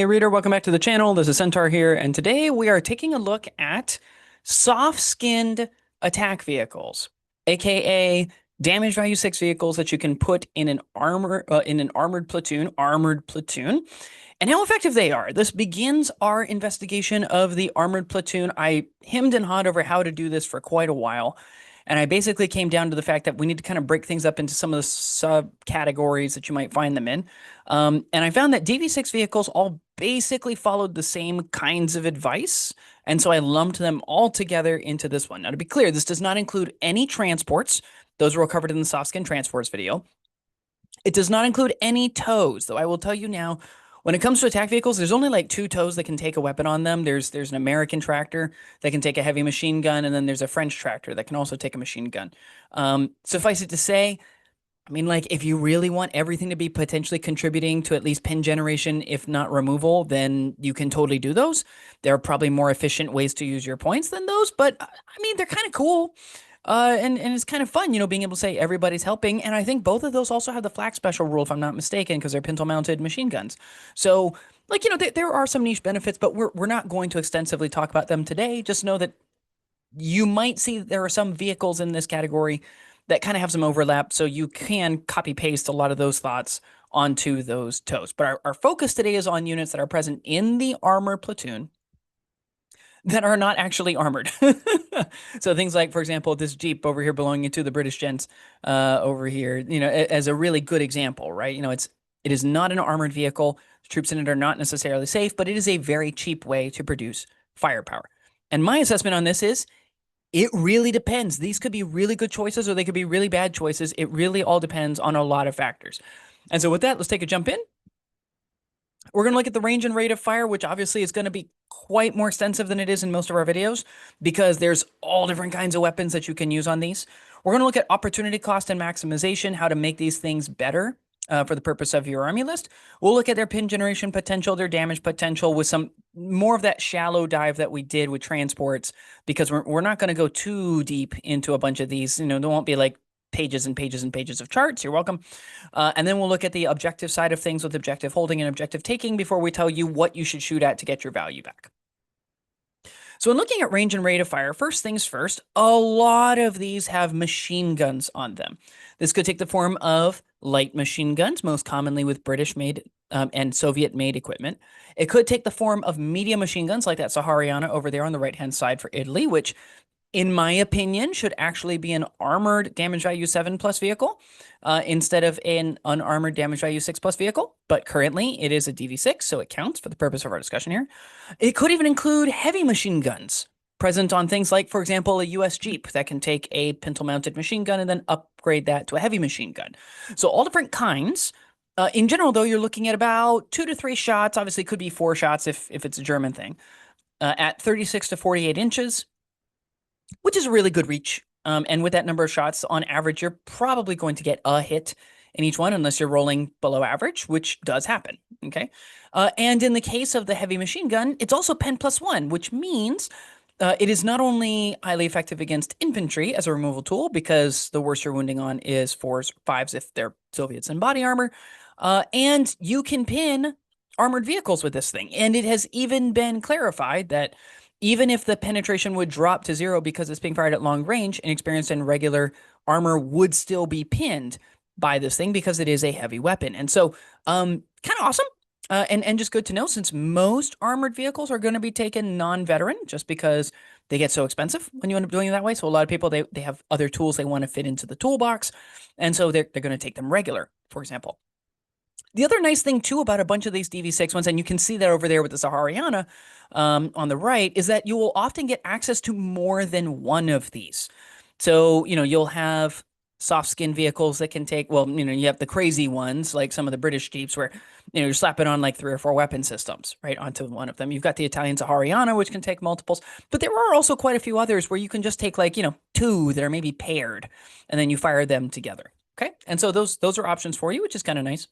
Hey reader, welcome back to the channel. This is Centaur here, and today we are taking a look at soft-skinned attack vehicles, aka damage value 6 vehicles that you can put in an armored platoon, and how effective they are. This begins our investigation of the armored platoon. I hemmed and hawed over how to do this for quite a while. And I basically came down to the fact that we need to kind of break things up into some of the subcategories that you might find them in. And I found that DV6 vehicles all basically followed the same kinds of advice. And so I lumped them all together into this one. Now, to be clear, this does not include any transports. Those were all covered in the soft skin transports video. It does not include any tows, though I will tell you now, when it comes to attack vehicles, there's only like 2 tows that can take a weapon on them. There's an American tractor that can take a heavy machine gun, and then there's a French tractor that can also take a machine gun. Suffice it to say, I mean, like, if you really want everything to be potentially contributing to at least pin generation, if not removal, then you can totally do those. There are probably more efficient ways to use your points than those, but I mean, they're kind of cool. And it's kind of fun, being able to say everybody's helping. And I think both of those also have the flak special rule, if I'm not mistaken, because they're pintle-mounted machine guns. So, like, there are some niche benefits, but we're not going to extensively talk about them today. Just know that you might see there are some vehicles in this category that kind of have some overlap, so you can copy paste a lot of those thoughts onto those toes. But our focus today is on units that are present in the armored platoon that are not actually armored. So things like, for example, this Jeep over here belonging to the British gents over here, as a really good example, right? It is not an armored vehicle. The troops in it are not necessarily safe, but it is a very cheap way to produce firepower. And my assessment on this is it really depends. These could be really good choices or they could be really bad choices. It really all depends on a lot of factors. And so with that, let's take a jump in. We're going to look at the range and rate of fire, which obviously is going to be quite more extensive than it is in most of our videos because there's all different kinds of weapons that you can use on these. We're going to look at opportunity cost and maximization, how to make these things better for the purpose of your army list. We'll look at their pin generation potential, their damage potential with some more of that shallow dive that we did with transports because we're not going to go too deep into a bunch of these. There won't be like pages and pages and pages of charts. You're welcome. And then we'll look at the objective side of things with objective holding and objective taking before we tell you what you should shoot at to get your value back. So in looking at range and rate of fire, first things first, a lot of these have machine guns on them. This could take the form of light machine guns, most commonly with British-made and Soviet-made equipment. It could take the form of medium machine guns like that Sahariana over there on the right-hand side for Italy, which in my opinion, should actually be an armored damage value 7+ vehicle instead of an unarmored damage value 6+ vehicle. But currently it is a DV6, so it counts for the purpose of our discussion here. It could even include heavy machine guns present on things like, for example, a US Jeep that can take a pintle-mounted machine gun and then upgrade that to a heavy machine gun. So all different kinds. In general, though, you're looking at about 2 to 3 shots. Obviously, it could be 4 shots if it's a German thing. At 36 to 48 inches. Which is a really good reach. And with that number of shots, on average, you're probably going to get a hit in each one unless you're rolling below average, which does happen, okay? And in the case of the heavy machine gun, it's also pen +1, which means it is not only highly effective against infantry as a removal tool, because the worst you're wounding on is 4s, 5s if they're Soviets in body armor, and you can pin armored vehicles with this thing. And it has even been clarified that even if the penetration would drop to 0 because it's being fired at long range, inexperienced and regular armor would still be pinned by this thing because it is a heavy weapon. And so, kind of awesome. And just good to know, since most armored vehicles are going to be taken non-veteran just because they get so expensive when you end up doing it that way. So a lot of people, they have other tools they want to fit into the toolbox. And so they're going to take them regular, for example. The other nice thing, too, about a bunch of these DV6 ones, and you can see that over there with the Sahariana on the right, is that you will often get access to more than one of these. So, you'll have soft skin vehicles that can take, well, you have the crazy ones, like some of the British Jeeps where, you're slapping on like 3 or 4 weapon systems, right, onto one of them. You've got the Italian Sahariana, which can take multiples, but there are also quite a few others where you can just take like, 2 that are maybe paired, and then you fire them together, okay? And so those are options for you, which is kind of nice.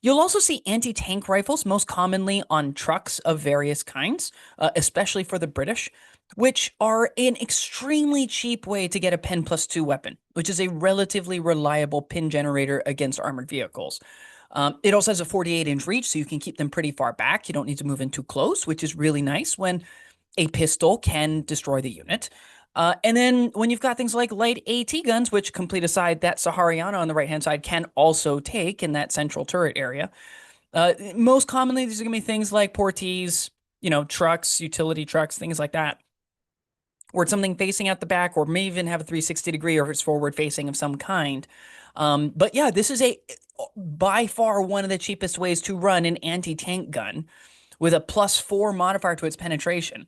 You'll also see anti-tank rifles, most commonly on trucks of various kinds, especially for the British, which are an extremely cheap way to get a pen +2 weapon, which is a relatively reliable pin generator against armored vehicles. It also has a 48-inch reach, so you can keep them pretty far back. You don't need to move in too close, which is really nice when a pistol can destroy the unit. And then when you've got things like light AT guns, which complete aside that Sahariana on the right-hand side can also take in that central turret area. Most commonly, these are going to be things like portees, trucks, utility trucks, things like that, or it's something facing out the back, or may even have a 360 degree, or if it's forward facing of some kind. But yeah, this is by far one of the cheapest ways to run an anti-tank gun with a +4 modifier to its penetration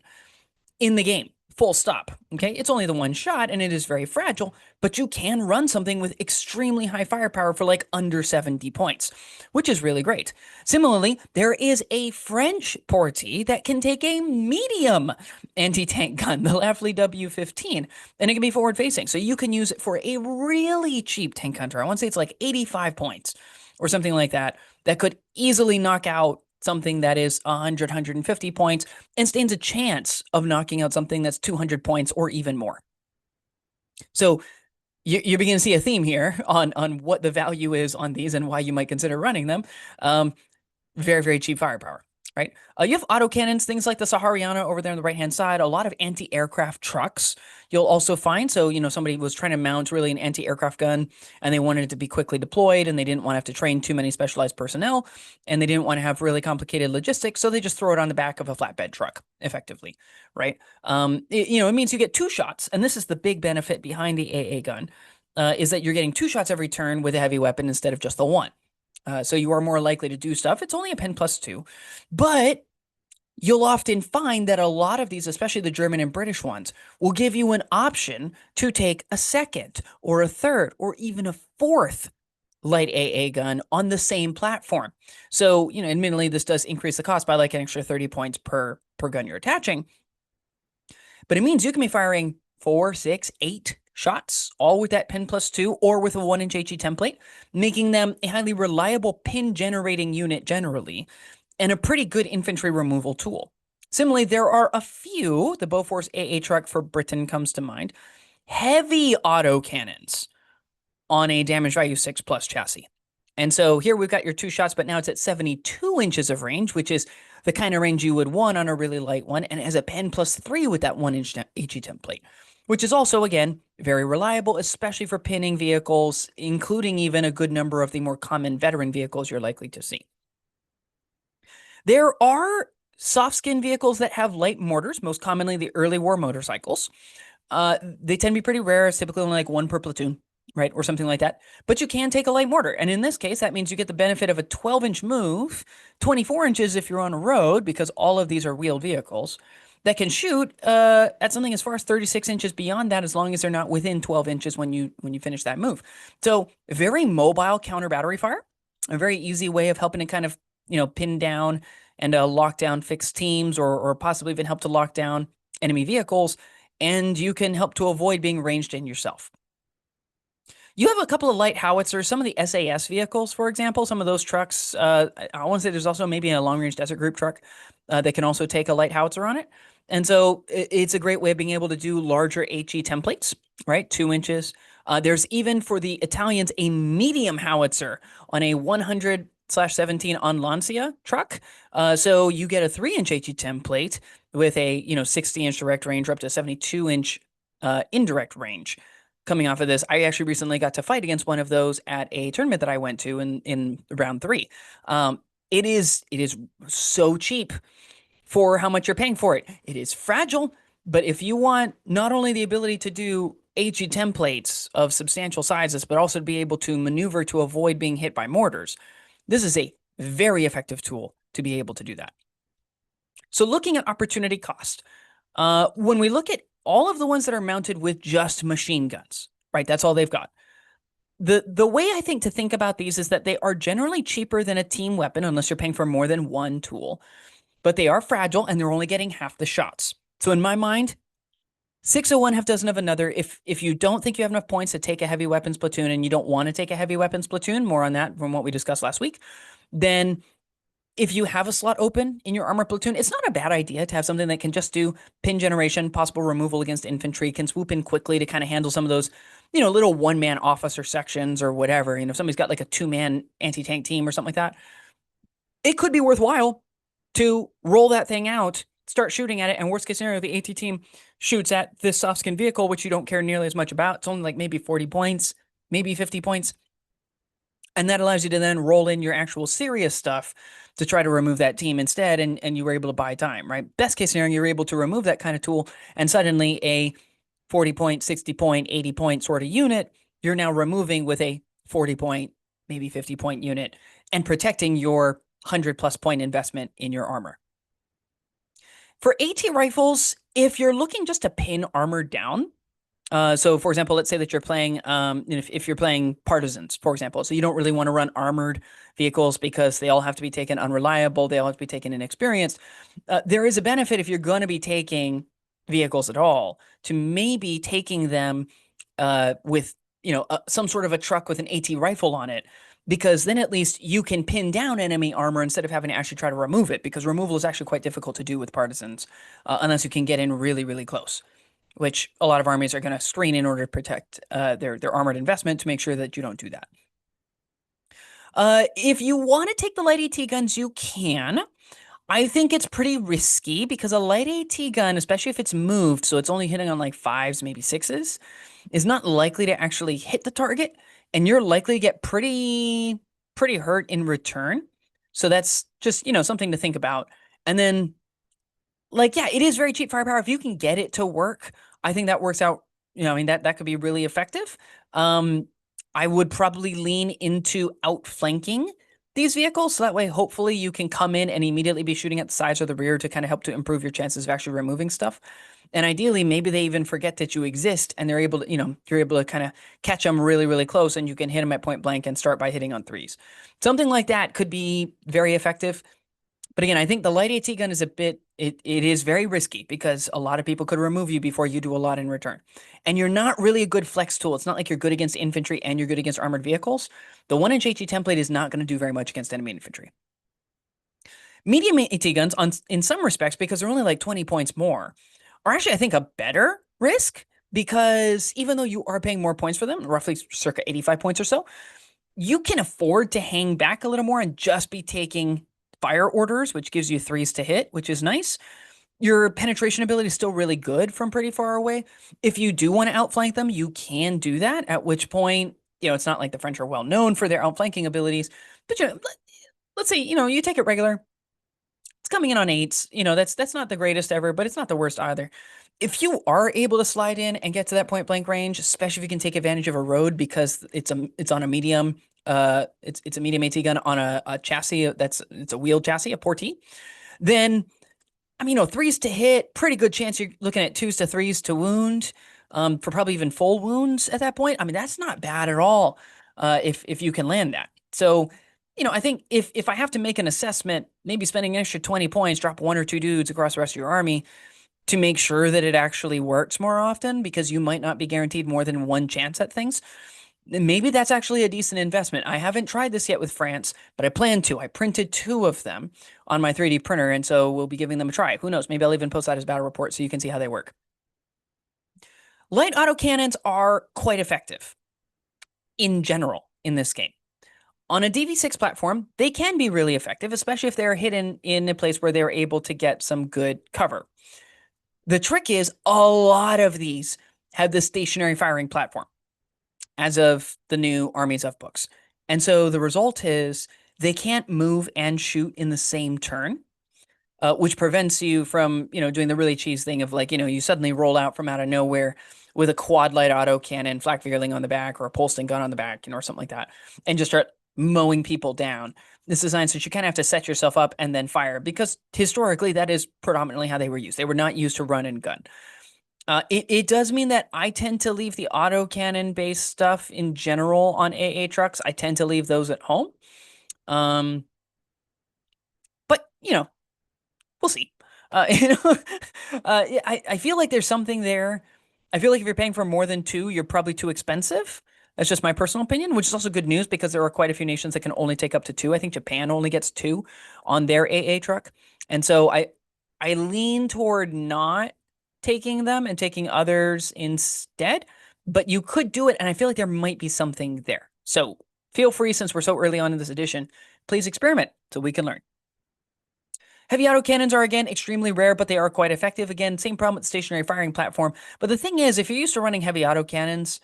in the game. Full stop. Okay. It's only the one shot and it is very fragile, but you can run something with extremely high firepower for like under 70 points, which is really great. Similarly, there is a French portee that can take a medium anti-tank gun, the Lafley W15, and it can be forward facing. So you can use it for a really cheap tank hunter. I want to say it's like 85 points or something like that, that could easily knock out something that is 100, 150 points and stands a chance of knocking out something that's 200 points or even more. So you're beginning to see a theme here on what the value is on these and why you might consider running them. Very, very cheap firepower, right? You have autocannons, things like the Sahariana over there on the right-hand side, a lot of anti-aircraft trucks you'll also find. So, somebody was trying to mount really an anti-aircraft gun and they wanted it to be quickly deployed and they didn't want to have to train too many specialized personnel and they didn't want to have really complicated logistics. So they just throw it on the back of a flatbed truck effectively, right? It means you get 2 shots. And this is the big benefit behind the AA gun, is that you're getting 2 shots every turn with a heavy weapon instead of just the one. So you are more likely to do stuff. It's only a pen +2, but you'll often find that a lot of these, especially the German and British ones, will give you an option to take a second or a third or even a fourth light AA gun on the same platform. So, admittedly, this does increase the cost by like an extra 30 points per gun you're attaching, but it means you can be firing 4, 6, 8 shots, all with that pin +2 or with a 1-inch HE template, making them a highly reliable pin generating unit generally, and a pretty good infantry removal tool. Similarly, there are a few, the Bofors AA truck for Britain comes to mind, heavy autocannons on a damage value 6+ chassis. And so here we've got your 2 shots, but now it's at 72 inches of range, which is the kind of range you would want on a really light one, and it has a pen +3 with that 1-inch HE template, which is also, again, very reliable, especially for pinning vehicles, including even a good number of the more common veteran vehicles you're likely to see. There are soft skin vehicles that have light mortars, most commonly the early war motorcycles. They tend to be pretty rare. It's typically only like 1 per platoon, right? Or something like that. But you can take a light mortar. And in this case, that means you get the benefit of a 12-inch move, 24 inches if you're on a road, because all of these are wheeled vehicles that can shoot at something as far as 36 inches beyond that, as long as they're not within 12 inches when you finish that move. So very mobile counter battery fire, a very easy way of helping to kind of, pin down and lock down fixed teams, or possibly even help to lock down enemy vehicles. And you can help to avoid being ranged in yourself. You have a couple of light howitzers, some of the SAS vehicles, for example, some of those trucks. I want to say there's also maybe a long-range desert group truck that can also take a light howitzer on it. And so it's a great way of being able to do larger HE templates, right? 2 inches. There's even for the Italians a medium howitzer on a 100/17 on Lancia truck. So you get a 3-inch HE template with a 60-inch direct range or up to 72-inch indirect range. Coming off of this, I actually recently got to fight against one of those at a tournament that I went to in round 3. It is so cheap for how much you're paying for it. It is fragile, but if you want not only the ability to do HE templates of substantial sizes, but also to be able to maneuver to avoid being hit by mortars, this is a very effective tool to be able to do that. So looking at opportunity cost, when we look at all of the ones that are mounted with just machine guns, right? That's all they've got. The way I think to think about these is that they are generally cheaper than a team weapon, unless you're paying for more than one tool, but they are fragile and they're only getting half the shots. So in my mind, 6 of one, half dozen of another. If you don't think you have enough points to take a heavy weapons platoon and you don't want to take a heavy weapons platoon, more on that from what we discussed last week, then If you have a slot open in your armor platoon, it's not a bad idea to have something that can just do pin generation, possible removal against infantry, can swoop in quickly to kind of handle some of those, little one-man officer sections or whatever. If somebody's got like a two-man anti-tank team or something like that, it could be worthwhile to roll that thing out, start shooting at it, and worst case scenario, the AT team shoots at this soft skin vehicle, which you don't care nearly as much about. It's only like maybe 40 points, maybe 50 points. And that allows you to then roll in your actual serious stuff to try to remove that team instead, and you were able to buy time, right? Best case scenario, you're able to remove that kind of tool, and suddenly a 40 point, 60 point, 80 point sort of unit, you're now removing with a 40 point, maybe 50 point unit, and protecting your 100+ point investment in your armor. For AT rifles, if you're looking just to pin armor down, so for example, let's say that you're playing, if you're playing partisans, for example, so you don't really want to run armored vehicles because they all have to be taken unreliable, they all have to be taken inexperienced. There is a benefit if you're going to be taking vehicles at all to maybe taking them with, some sort of a truck with an AT rifle on it, because then at least you can pin down enemy armor instead of having to actually try to remove it, because removal is actually quite difficult to do with partisans unless you can get in really, really close, which a lot of armies are going to screen in order to protect their armored investment to make sure that you don't do that. If you want to take the light AT guns, you can. I think it's pretty risky because a light AT gun, especially if it's moved, so it's only hitting on like fives, maybe sixes, is not likely to actually hit the target, and you're likely to get pretty hurt in return. So that's just, something to think about. And then, like, yeah, it is very cheap firepower. If you can get it to work, I think that works out. I mean, that could be really effective. I would probably lean into outflanking these vehicles, so that way, hopefully, you can come in and immediately be shooting at the sides or the rear to kind of help to improve your chances of actually removing stuff. And ideally, maybe they even forget that you exist, and they're able to, you're able to kind of catch them really, really close, and you can hit them at point blank and start by hitting on threes. Something like that could be very effective. But again, I think the light AT gun is it is very risky because a lot of people could remove you before you do a lot in return. And you're not really a good flex tool. It's not like you're good against infantry and you're good against armored vehicles. The 1-inch AT template is not going to do very much against enemy infantry. Medium AT guns, in some respects, because they're only like 20 points more, are actually, I think, a better risk, because even though you are paying more points for them, roughly circa 85 points or so, you can afford to hang back a little more and just be taking fire orders, which gives you threes to hit, which is nice. Your penetration ability is still really good from pretty far away. If you do want to outflank them, you can do that, at which point, it's not like the French are well known for their outflanking abilities, but let's say, you take it regular. It's coming in on eights. That's not the greatest ever, but it's not the worst either. If you are able to slide in and get to that point blank range, especially if you can take advantage of a road because it's on a medium, it's a medium AT gun on a chassis it's a wheeled chassis, a portee, then I mean, threes to hit, pretty good chance you're looking at twos to threes to wound, for probably even full wounds at that point. I mean, that's not bad at all, if you can land that. So, I think if I have to make an assessment, maybe spending an extra 20 points, drop one or two dudes across the rest of your army to make sure that it actually works more often, because you might not be guaranteed more than one chance at things. Maybe that's actually a decent investment. I haven't tried this yet with France, but I plan to. I printed 2 of them on my 3D printer, and so we'll be giving them a try. Who knows? Maybe I'll even post that as battle report so you can see how they work. Light autocannons are quite effective in general in this game. On a DV6 platform, they can be really effective, especially if they're hidden in a place where they're able to get some good cover. The trick is a lot of these have the stationary firing platform as of the new Armies of books. And so the result is they can't move and shoot in the same turn, which prevents you from, doing the really cheese thing of like, you suddenly roll out from out of nowhere with a quad light auto cannon, flak Vierling on the back, or a pulsing gun on the back, or something like that, and just start mowing people down. This design, so you kind of have to set yourself up and then fire, because historically that is predominantly how they were used. They were not used to run and gun. It does mean that I tend to leave the autocannon based stuff in general on AA trucks. I tend to leave those at home. But, we'll see. I feel like there's something there. I feel like if you're paying for more than 2, you're probably too expensive. That's just my personal opinion, which is also good news because there are quite a few nations that can only take up to two. I think Japan only gets two on their AA truck. And so I lean toward not taking them and taking others instead, but you could do it, and I feel like there might be something there. So feel free, since we're so early on in this edition, please experiment so we can learn. Heavy autocannons are, again, extremely rare, but they are quite effective. Again, same problem with the stationary firing platform. But the thing is, if you're used to running heavy autocannons,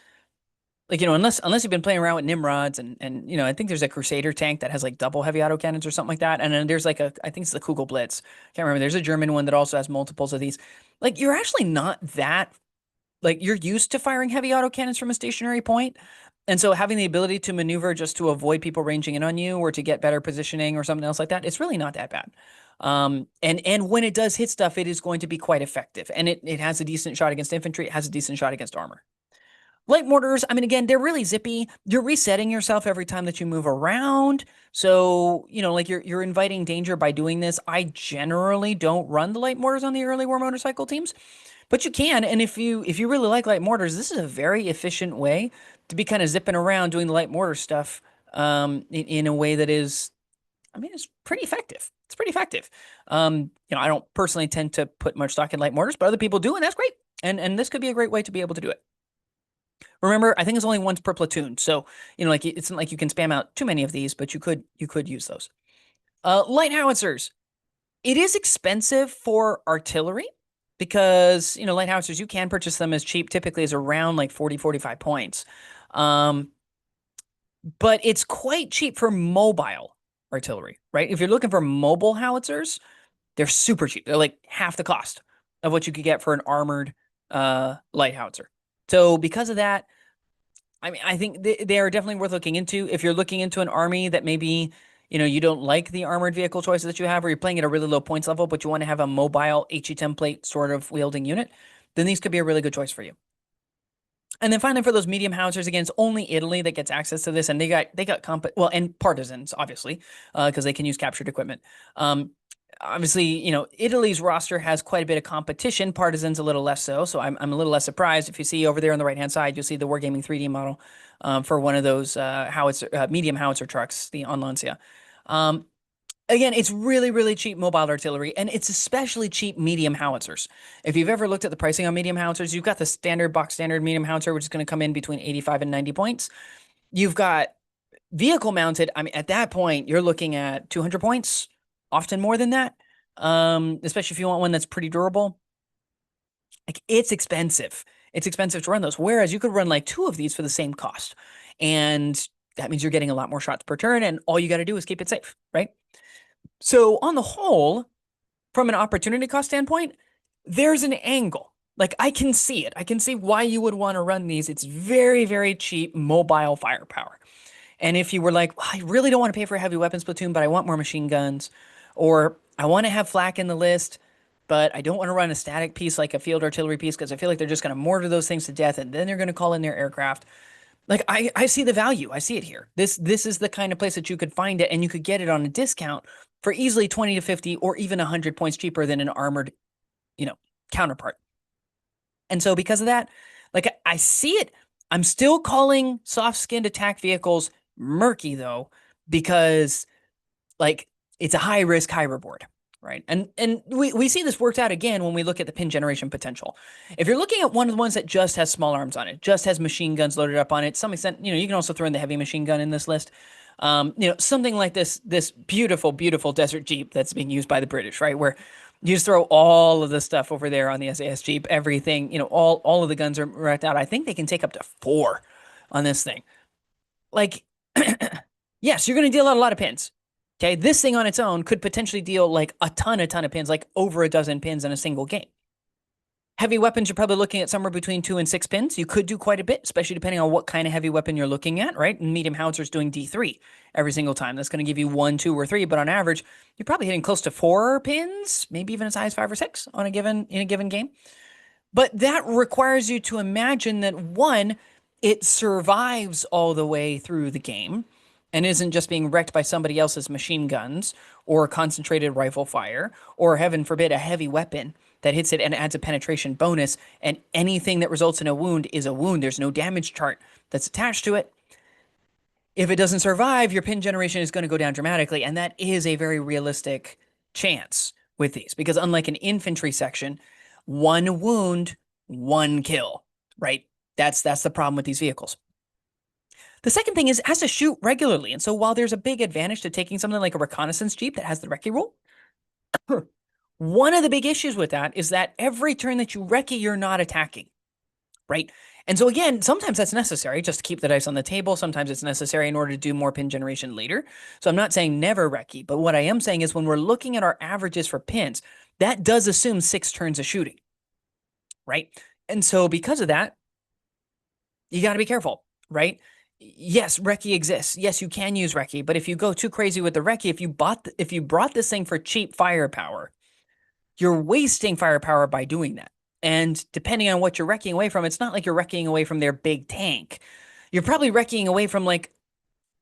like, unless you've been playing around with Nimrods and I think there's a Crusader tank that has like double heavy autocannons or something like that. And then there's like I think it's the Kugel Blitz. Can't remember. There's a German one that also has multiples of these. Like, you're actually not that, like, you're used to firing heavy autocannons from a stationary point. And so having the ability to maneuver just to avoid people ranging in on you or to get better positioning or something else like that, it's really not that bad. And when it does hit stuff, it is going to be quite effective. And it has a decent shot against infantry. It has a decent shot against armor. Light mortars, I mean, again, they're really zippy. You're resetting yourself every time that you move around. So, like, you're inviting danger by doing this. I generally don't run the light mortars on the early war motorcycle teams, but you can. And if you really like light mortars, this is a very efficient way to be kind of zipping around doing the light mortar stuff in a way that is, I mean, it's pretty effective. It's pretty effective. I don't personally tend to put much stock in light mortars, but other people do, and that's great. And this could be a great way to be able to do it. Remember, I think it's only once per platoon, so like, it's not like you can spam out too many of these, but you could use those. Light howitzers. It is expensive for artillery because light howitzers, you can purchase them as cheap, typically as around like 40, 45 points. But it's quite cheap for mobile artillery, right? If you're looking for mobile howitzers, they're super cheap. They're like half the cost of what you could get for an armored light howitzer. So because of that, I mean, I think they are definitely worth looking into. If you're looking into an army that maybe, you don't like the armored vehicle choices that you have, or you're playing at a really low points level, but you want to have a mobile HE template sort of wielding unit, then these could be a really good choice for you. And then finally, for those medium howitzers, again, it's only Italy that gets access to this, and they got and partisans, obviously, because they can use captured equipment. Obviously, Italy's roster has quite a bit of competition. Partisans a little less so. So I'm a little less surprised. If you see over there on the right hand side, you'll see the Wargaming 3D model for one of those medium howitzer trucks, the Lancia. Again, it's really, really cheap mobile artillery, and it's especially cheap medium howitzers. If you've ever looked at the pricing on medium howitzers, you've got the standard medium howitzer, which is going to come in between 85 and 90 points. You've got vehicle mounted. I mean, at that point, you're looking at 200 points, often more than that, especially if you want one that's pretty durable. Like, it's expensive. It's expensive to run those, whereas you could run like two of these for the same cost. And that means you're getting a lot more shots per turn, and all you got to do is keep it safe, right? So on the whole, from an opportunity cost standpoint, there's an angle. Like, I can see it. I can see why you would want to run these. It's very, very cheap mobile firepower. And if you were like, well, I really don't want to pay for a heavy weapons platoon, but I want more machine guns, or I want to have flak in the list, but I don't want to run a static piece like a field artillery piece because I feel like they're just going to mortar those things to death, and then they're going to call in their aircraft. Like, I see the value. I see it here. This is the kind of place that you could find it, and you could get it on a discount for easily 20 to 50 or even 100 points cheaper than an armored, counterpart. And so because of that, like, I see it. I'm still calling soft-skinned attack vehicles murky, though, because, like, it's a high risk, high reward, right? And we see this worked out again when we look at the pin generation potential. If you're looking at one of the ones that just has small arms on it, just has machine guns loaded up on it, to some extent, you can also throw in the heavy machine gun in this list. Something like this beautiful, beautiful desert Jeep that's being used by the British, right? Where you just throw all of the stuff over there on the SAS Jeep, everything, all of the guns are racked out. I think they can take up to 4 on this thing. Like, yes, you're going to deal out a lot of pins. Okay, this thing on its own could potentially deal like a ton of pins, like over a dozen pins in a single game. Heavy weapons, you're probably looking at somewhere between 2 and 6 pins. You could do quite a bit, especially depending on what kind of heavy weapon you're looking at, right? And medium howitzer's doing D3 every single time. That's going to give you 1, 2, or 3, but on average, you're probably hitting close to 4 pins, maybe even as high as 5 or 6 in a given game. But that requires you to imagine that, one, it survives all the way through the game and isn't just being wrecked by somebody else's machine guns or concentrated rifle fire or, heaven forbid, a heavy weapon that hits it and adds a penetration bonus. And anything that results in a wound is a wound. There's no damage chart that's attached to it. If it doesn't survive, your pin generation is going to go down dramatically. And that is a very realistic chance with these, because unlike an infantry section, one wound, one kill, right? That's the problem with these vehicles. The second thing is it has to shoot regularly. And so while there's a big advantage to taking something like a reconnaissance jeep that has the recce rule, one of the big issues with that is that every turn that you recce, you're not attacking, right? And so again, sometimes that's necessary just to keep the dice on the table. Sometimes it's necessary in order to do more pin generation later. So I'm not saying never recce, but what I am saying is when we're looking at our averages for pins, that does assume 6 turns of shooting, right? And so because of that, you got to be careful, right? Yes, recce exists. Yes, you can use recce, but if you go too crazy with the recce, if you brought this thing for cheap firepower, you're wasting firepower by doing that. And depending on what you're wrecking away from, it's not like you're wrecking away from their big tank. You're probably wrecking away from like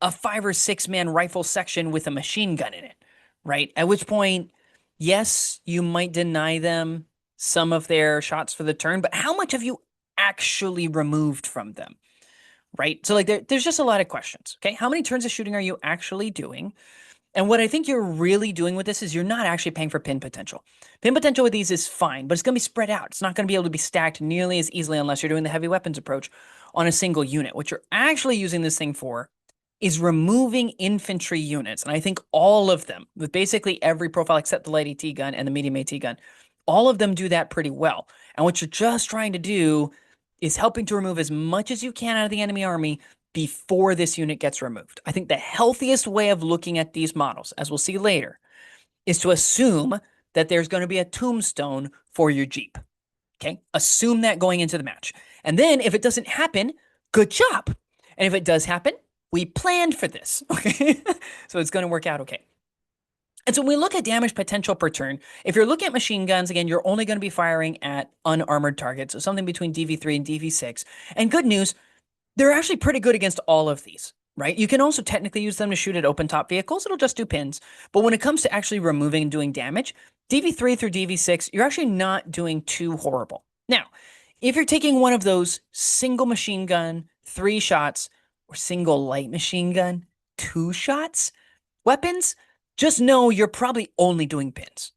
a 5 or 6 man rifle section with a machine gun in it, right? At which point, yes, you might deny them some of their shots for the turn, but how much have you actually removed from them, right? So like there's just a lot of questions, okay? How many turns of shooting are you actually doing? And what I think you're really doing with this is you're not actually paying for pin potential. Pin potential with these is fine, but it's going to be spread out. It's not going to be able to be stacked nearly as easily unless you're doing the heavy weapons approach on a single unit. What you're actually using this thing for is removing infantry units. And I think all of them, with basically every profile except the light AT gun and the medium AT gun, all of them do that pretty well. And what you're just trying to do is helping to remove as much as you can out of the enemy army before this unit gets removed. I think the healthiest way of looking at these models, as we'll see later, is to assume that there's going to be a tombstone for your Jeep. Okay? Assume that going into the match. And then if it doesn't happen, good job. And if it does happen, we planned for this. Okay? So it's going to work out okay. And so when we look at damage potential per turn, if you're looking at machine guns, again, you're only going to be firing at unarmored targets, so something between DV3 and DV6. And good news, they're actually pretty good against all of these, right? You can also technically use them to shoot at open top vehicles. It'll just do pins. But when it comes to actually removing and doing damage, DV3 through DV6, you're actually not doing too horrible. Now, if you're taking one of those single machine gun, 3 shots, or single light machine gun, 2 shots weapons, just know you're probably only doing pins.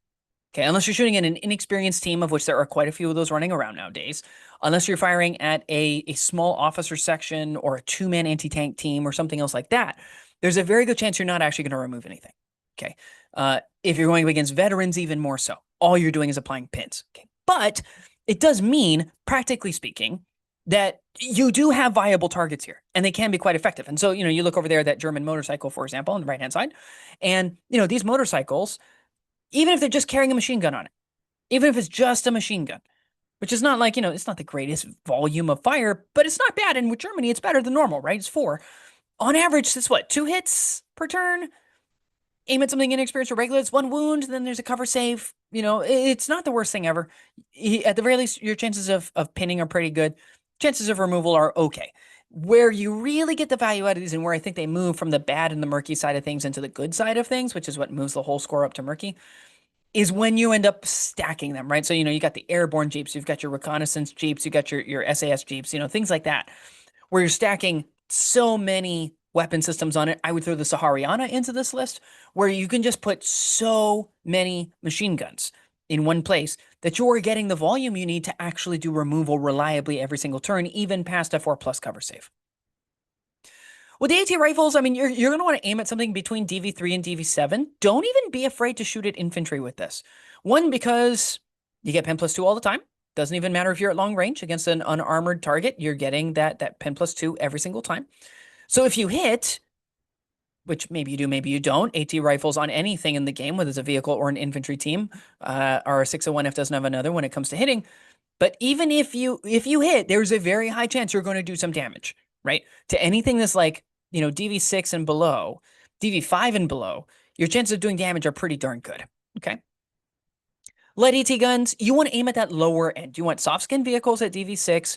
Okay, unless you're shooting at an inexperienced team, of which there are quite a few of those running around nowadays, unless you're firing at a small officer section or a 2-man anti-tank team or something else like that, there's a very good chance you're not actually going to remove anything. Okay, if you're going up against veterans, even more so. All you're doing is applying pins. Okay, but it does mean, practically speaking, that you do have viable targets here, and they can be quite effective. And so, you look over there, that German motorcycle, for example, on the right-hand side, and, these motorcycles, even if they're just carrying a machine gun on it, even if it's just a machine gun, which is not like, it's not the greatest volume of fire, but it's not bad. And with Germany, it's better than normal, right? It's 4. On average, it's what, 2 hits per turn? Aim at something inexperienced or regular, it's 1 wound, then there's a cover save. It's not the worst thing ever. At the very least, your chances of pinning are pretty good. Chances of removal are okay. Where you really get the value out of these and where I think they move from the bad and the murky side of things into the good side of things, which is what moves the whole score up to murky, is when you end up stacking them, right? So, you got the airborne Jeeps, you've got your reconnaissance Jeeps, you got your SAS Jeeps, things like that, where you're stacking so many weapon systems on it. I would throw the Sahariana into this list, where you can just put so many machine guns in one place that you're getting the volume you need to actually do removal reliably every single turn, even past a 4+ cover save. With the AT rifles, I mean, you're going to want to aim at something between DV3 and DV7. Don't even be afraid to shoot at infantry with this. One, because you get pen +2 all the time. Doesn't even matter if you're at long range against an unarmored target. You're getting that pen +2 every single time. So if you hit, which maybe you do, maybe you don't, AT rifles on anything in the game, whether it's a vehicle or an infantry team, are a 601 if doesn't have another when it comes to hitting. But even if you hit, there's a very high chance you're going to do some damage, right? To anything that's like, DV6 and below, DV5 and below, your chances of doing damage are pretty darn good, okay? Light AT guns, you want to aim at that lower end. You want soft skin vehicles at DV6,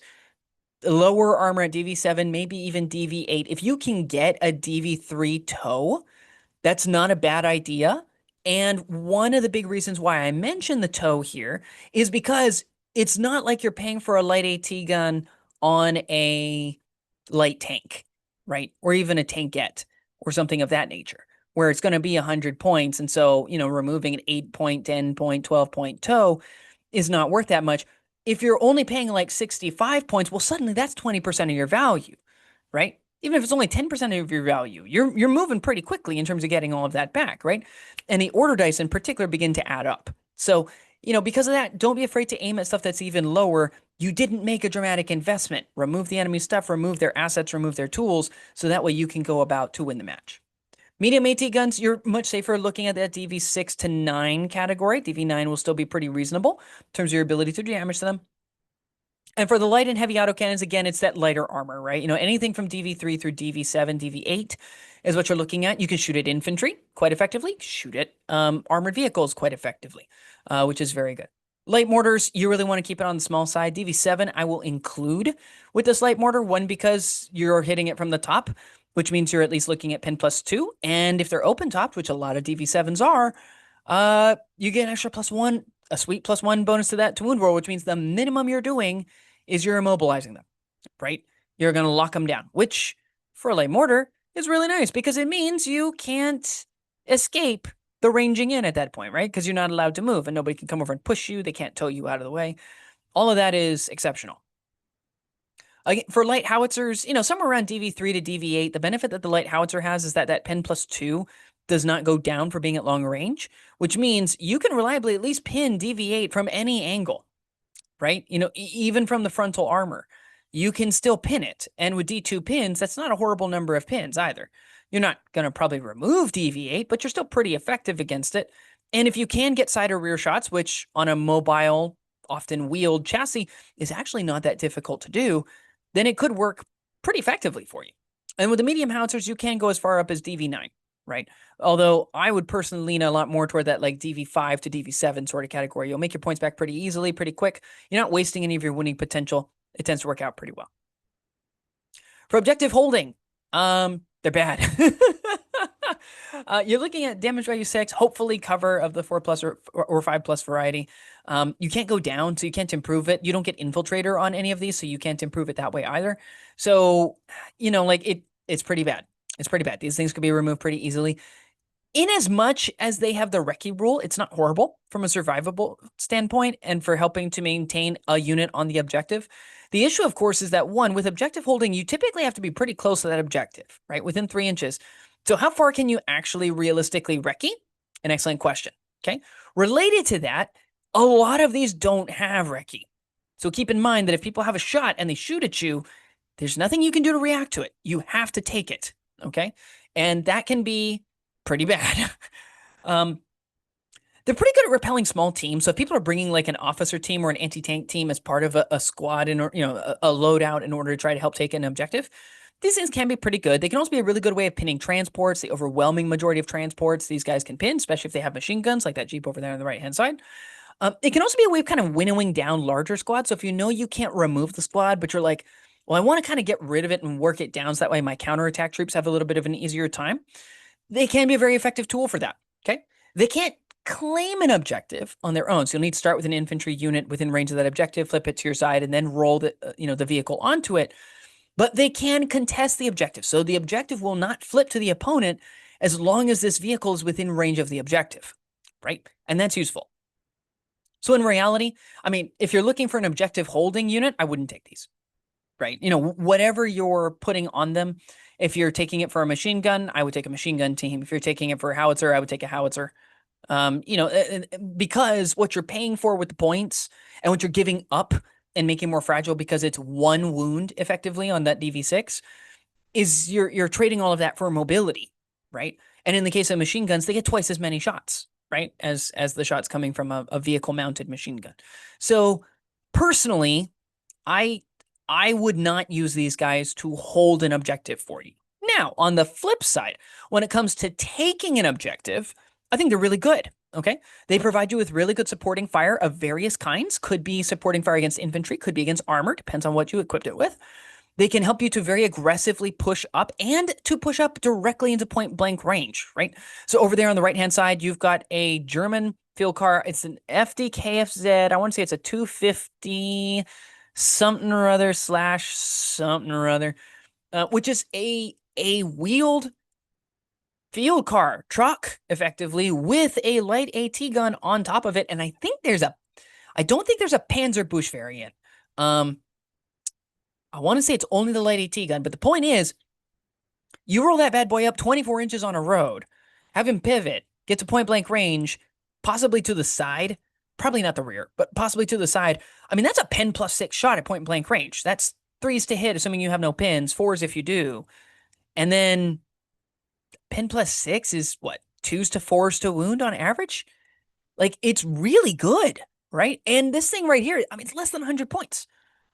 lower armor at DV7, maybe even DV8. If you can get a DV3 tow, that's not a bad idea. And one of the big reasons why I mention the tow here is because it's not like you're paying for a light AT gun on a light tank, right? Or even a tankette or something of that nature, where it's going to be 100 points. And so, removing an 8 point, 10 point, 12 point tow is not worth that much. If you're only paying like 65 points, well, suddenly that's 20% of your value, right? Even if it's only 10% of your value, you're moving pretty quickly in terms of getting all of that back, right? And the order dice in particular begin to add up. So, because of that, don't be afraid to aim at stuff that's even lower. You didn't make a dramatic investment. Remove the enemy stuff, remove their assets, remove their tools, so that way you can go about to win the match. Medium AT guns, you're much safer looking at that DV6 to 9 category. DV9 will still be pretty reasonable in terms of your ability to do damage to them. And for the light and heavy autocannons, again, it's that lighter armor, right? Anything from DV3 through DV7, DV8 is what you're looking at. You can shoot at infantry quite effectively, shoot at armored vehicles quite effectively, which is very good. Light mortars, you really want to keep it on the small side. DV7, I will include with this light mortar, one, because you're hitting it from the top, which means you're at least looking at pin +2. And if they're open topped, which a lot of DV7s are, you get an extra +1, a sweet +1 bonus to that to wound roll, which means the minimum you're doing is you're immobilizing them, right? You're going to lock them down, which for a light mortar is really nice because it means you can't escape the ranging in at that point, right? Because you're not allowed to move and nobody can come over and push you. They can't tow you out of the way. All of that is exceptional. For light howitzers, somewhere around DV3 to DV8, the benefit that the light howitzer has is that that pin +2 does not go down for being at long range, which means you can reliably at least pin DV8 from any angle, right? Even from the frontal armor, you can still pin it. And with D2 pins, that's not a horrible number of pins either. You're not going to probably remove DV8, but you're still pretty effective against it. And if you can get side or rear shots, which on a mobile, often wheeled chassis is actually not that difficult to do, then it could work pretty effectively for you. And with the medium howitzers, you can go as far up as DV9, right? Although I would personally lean a lot more toward that like DV5 to DV7 sort of category. You'll make your points back pretty easily, pretty quick. You're not wasting any of your winning potential. It tends to work out pretty well. For objective holding, they're bad. You're looking at damage value 6, hopefully cover of the 4+ or 5+ variety. You can't go down, so you can't improve it. You don't get infiltrator on any of these, so you can't improve it that way either. So, it's pretty bad. It's pretty bad. These things could be removed pretty easily. In as much as they have the recce rule, it's not horrible from a survivable standpoint and for helping to maintain a unit on the objective. The issue, of course, is that one, with objective holding, you typically have to be pretty close to that objective, right? Within 3 inches. So how far can you actually realistically recce? An excellent question, okay? Related to that, a lot of these don't have recce. So keep in mind that if people have a shot and they shoot at you, there's nothing you can do to react to it. You have to take it, okay? And that can be pretty bad. They're pretty good at repelling small teams. So if people are bringing like an officer team or an anti-tank team as part of a squad and a loadout in order to try to help take an objective, these things can be pretty good. They can also be a really good way of pinning transports. The overwhelming majority of transports these guys can pin, especially if they have machine guns like that Jeep over there on the right-hand side. It can also be a way of kind of winnowing down larger squads. So if you can't remove the squad, but you're like, well, I want to kind of get rid of it and work it down so that way my counterattack troops have a little bit of an easier time, they can be a very effective tool for that, okay? They can't claim an objective on their own. So you'll need to start with an infantry unit within range of that objective, flip it to your side, and then roll the vehicle onto it. But they can contest the objective. So the objective will not flip to the opponent as long as this vehicle is within range of the objective, right? And that's useful. So in reality, I mean, if you're looking for an objective holding unit, I wouldn't take these, right? Whatever you're putting on them, if you're taking it for a machine gun, I would take a machine gun team. If you're taking it for a howitzer, I would take a howitzer. Because what you're paying for with the points and what you're giving up and making more fragile because it's 1 wound effectively on that DV6 is you're trading all of that for mobility, right? And in the case of machine guns, they get twice as many shots, right? As the shots coming from a vehicle mounted machine gun. So personally, I would not use these guys to hold an objective for you. Now, on the flip side, when it comes to taking an objective, I think they're really good, okay? They provide you with really good supporting fire of various kinds. Could be supporting fire against infantry, could be against armor, depends on what you equipped it with. They can help you to very aggressively push up and to push up directly into point blank range, right? So over there on the right-hand side, you've got a German field car. It's an FDKFZ. I want to say it's a 250 something or other slash something or other, which is a wheeled field car truck, effectively, with a light AT gun on top of it. And I don't think there's a Panzerbusch variant. I want to say it's only the light AT gun, but the point is, you roll that bad boy up 24 inches on a road, have him pivot, get to point blank range, possibly to the side, probably not the rear, but possibly to the side. I mean, that's a pen plus 6 shot at point blank range. That's 3s to hit, assuming you have no pins, 4s if you do. And then pen plus 6 is what, 2s to 4s to wound on average? Like, it's really good, right? And this thing right here, I mean, it's less than 100 points.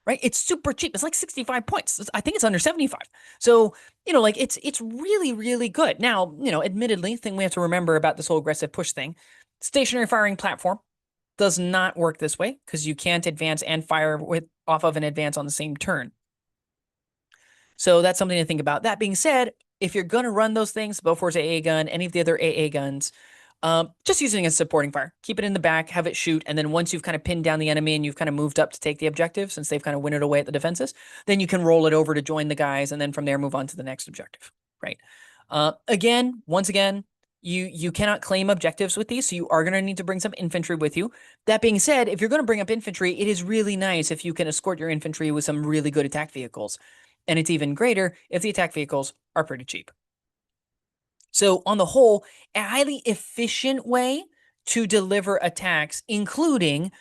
Right? It's super cheap. It's like 65 points. I think it's under 75. So, like it's really, really good. Now, admittedly, thing we have to remember about this whole aggressive push thing, stationary firing platform does not work this way because you can't advance and fire off of an advance on the same turn. So that's something to think about. That being said, if you're going to run those things, Bofors AA gun, any of the other AA guns, just using it as supporting fire. Keep it in the back, have it shoot, and then once you've kind of pinned down the enemy and you've kind of moved up to take the objective, since they've kind of winnowed away at the defenses, then you can roll it over to join the guys, and then from there move on to the next objective, right? Once again, you cannot claim objectives with these, so you are going to need to bring some infantry with you. That being said, if you're going to bring up infantry, it is really nice if you can escort your infantry with some really good attack vehicles, and it's even greater if the attack vehicles are pretty cheap. So on the whole, a highly efficient way to deliver attacks, including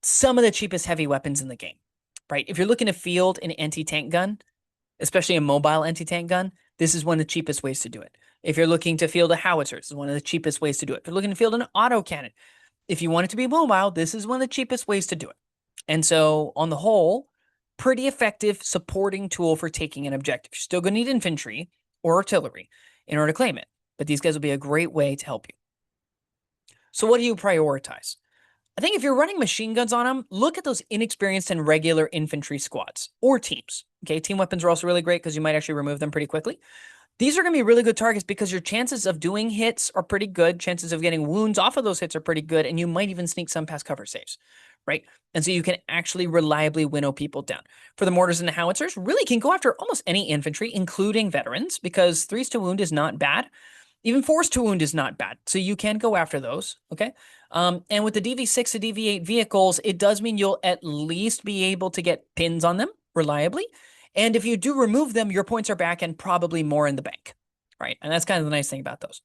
some of the cheapest heavy weapons in the game, right? If you're looking to field an anti-tank gun, especially a mobile anti-tank gun, this is one of the cheapest ways to do it. If you're looking to field a howitzer, this is one of the cheapest ways to do it. If you're looking to field an autocannon, if you want it to be mobile, this is one of the cheapest ways to do it. And so on the whole, pretty effective supporting tool for taking an objective. You're still going to need infantry or artillery in order to claim it, but these guys will be a great way to help you. So what do you prioritize? I think if you're running machine guns on them, look at those inexperienced and regular infantry squads or teams. Okay, team weapons are also really great because you might actually remove them pretty quickly. These are going to be really good targets because your chances of doing hits are pretty good. Chances of getting wounds off of those hits are pretty good. And you might even sneak some past cover saves, right? And so you can actually reliably winnow people down. For the mortars and the howitzers, really can go after almost any infantry, including veterans, because 3s to wound is not bad. Even 4s to wound is not bad. So you can go after those, okay? And with the DV6 to DV8 vehicles, it does mean you'll at least be able to get pins on them reliably. And if you do remove them, your points are back and probably more in the bank, right? And that's kind of the nice thing about those.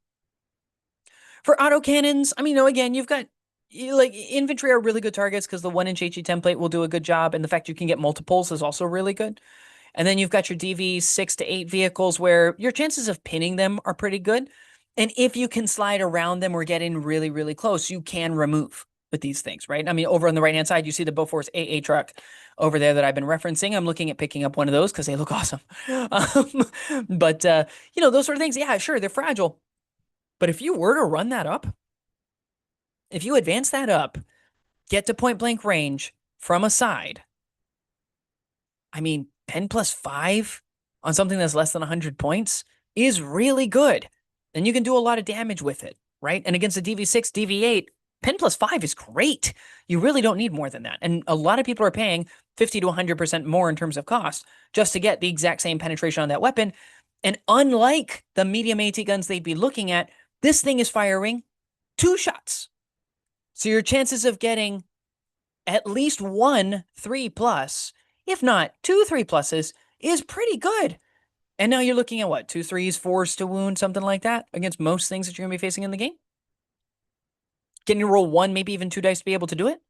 For autocannons, I mean, again, you've got, like, infantry are really good targets because the 1-inch HE template will do a good job. And the fact you can get multiples is also really good. And then you've got your DV6 to 8 vehicles where your chances of pinning them are pretty good. And if you can slide around them or get in really, really close, you can remove with these things, right? I mean, over on the right-hand side, you see the Bofors AA truck over there that I've been referencing. I'm looking at picking up one of those because they look awesome. But those sort of things, yeah, sure, they're fragile. But if you were to run that up, if you advance that up, get to point blank range from a side, I mean, pen plus 5 on something that's less than 100 points is really good. And you can do a lot of damage with it, right? And against a DV6, DV8, pen plus 5 is great. You really don't need more than that. And a lot of people are paying 50 to 100% more in terms of cost just to get the exact same penetration on that weapon. And unlike the medium AT guns they'd be looking at, this thing is firing 2 shots. So your chances of getting at least 1 3+, if not 2 3+, is pretty good. And now you're looking at what? 2 3s, 4s to wound, something like that against most things that you're going to be facing in the game. Getting to roll 1, maybe even 2 dice to be able to do it.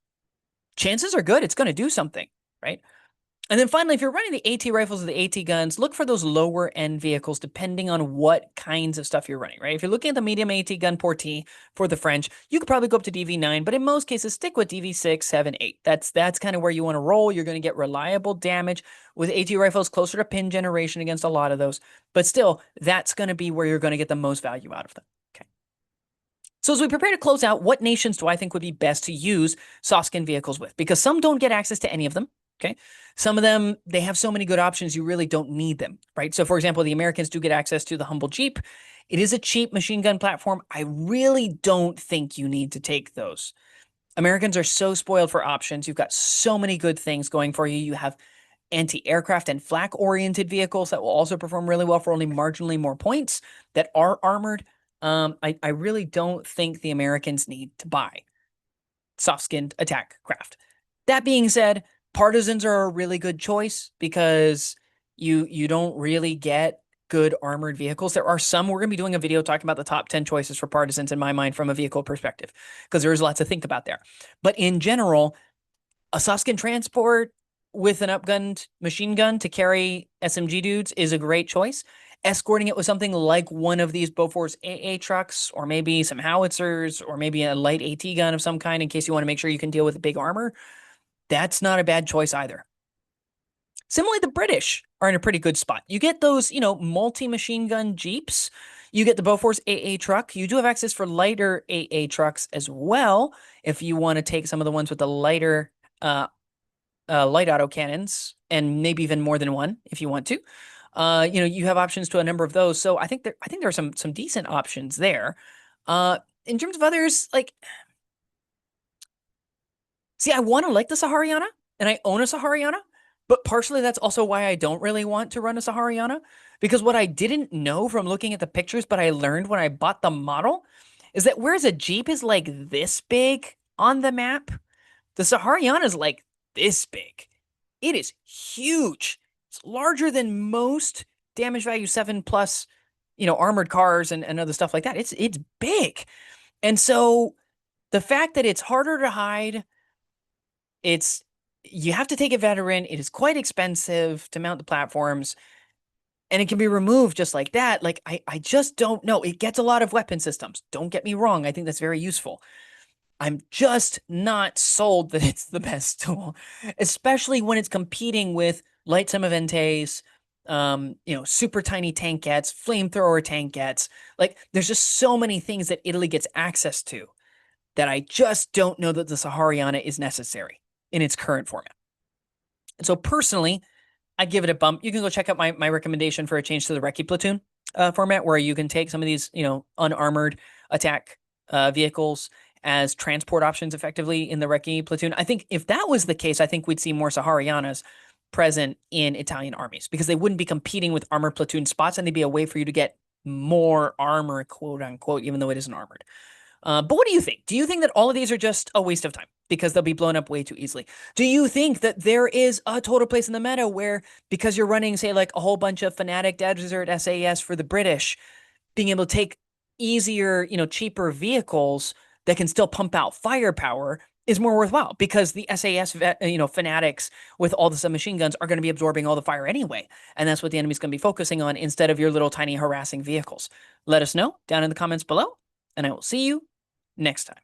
Chances are good. It's going to do something, right? And then finally, if you're running the AT rifles or the AT guns, look for those lower end vehicles depending on what kinds of stuff you're running, right? If you're looking at the medium AT gun Portee for the French, you could probably go up to DV9, but in most cases, stick with DV6, 7, 8. That's kind of where you want to roll. You're going to get reliable damage with AT rifles closer to pin generation against a lot of those. But still, that's going to be where you're going to get the most value out of them. Okay. So as we prepare to close out, what nations do I think would be best to use soft skin vehicles with? Because some don't get access to any of them. Okay. Some of them, they have so many good options, you really don't need them, right? So, for example, the Americans do get access to the Humble Jeep. It is a cheap machine gun platform. I really don't think you need to take those. Americans are so spoiled for options. You've got so many good things going for you. You have anti-aircraft and flak-oriented vehicles that will also perform really well for only marginally more points that are armored. I really don't think the Americans need to buy soft-skinned attack craft. That being said, partisans are a really good choice because you don't really get good armored vehicles. There are some. We're going to be doing a video talking about the top 10 choices for partisans in my mind from a vehicle perspective because there's lots to think about there. But in general, a soft-skin transport with an upgunned machine gun to carry SMG dudes is a great choice. Escorting it with something like one of these Bofors AA trucks, or maybe some howitzers, or maybe a light AT gun of some kind in case you want to make sure you can deal with big armor, that's not a bad choice either. Similarly, the British are in a pretty good spot. You get those, multi-machine gun Jeeps. You get the Bofors AA truck. You do have access for lighter AA trucks as well if you want to take some of the ones with the lighter light auto cannons, and maybe even more than one if you want to. You have options to a number of those. So I think there are some decent options there. In terms of others, see, I want to like the Sahariana, and I own a Sahariana, but partially that's also why I don't really want to run a Sahariana, because what I didn't know from looking at the pictures, but I learned when I bought the model, is that whereas a Jeep is like this big on the map, the Sahariana is like this big. It is huge. It's larger than most damage value 7 plus, armored cars and other stuff like that. It's big. And so the fact that it's harder to hide, you have to take a veteran. It is quite expensive to mount the platforms, and it can be removed just like that. I just don't know. It gets a lot of weapon systems. Don't get me wrong. I think that's very useful. I'm just not sold that it's the best tool, especially when it's competing with light Semaventes, super tiny tankettes, flamethrower tankettes. There's just so many things that Italy gets access to that I just don't know that the Sahariana is necessary in its current format. And so personally, I give it a bump. You can go check out my recommendation for a change to the Recce platoon format, where you can take some of these, unarmored attack vehicles as transport options effectively in the Recce platoon. I think if that was the case, I think we'd see more Saharianas present in Italian armies because they wouldn't be competing with armored platoon spots, and they'd be a way for you to get more armor, quote unquote, even though it isn't armored. But what do you think? Do you think that all of these are just a waste of time because they'll be blown up way too easily? Do you think that there is a total place in the meta where, because you're running, say, like a whole bunch of Fanatic Desert SAS for the British, being able to take easier, cheaper vehicles that can still pump out firepower is more worthwhile because the SAS, fanatics with all the submachine guns are going to be absorbing all the fire anyway. And that's what the enemy's going to be focusing on instead of your little tiny harassing vehicles. Let us know down in the comments below, and I will see you next time.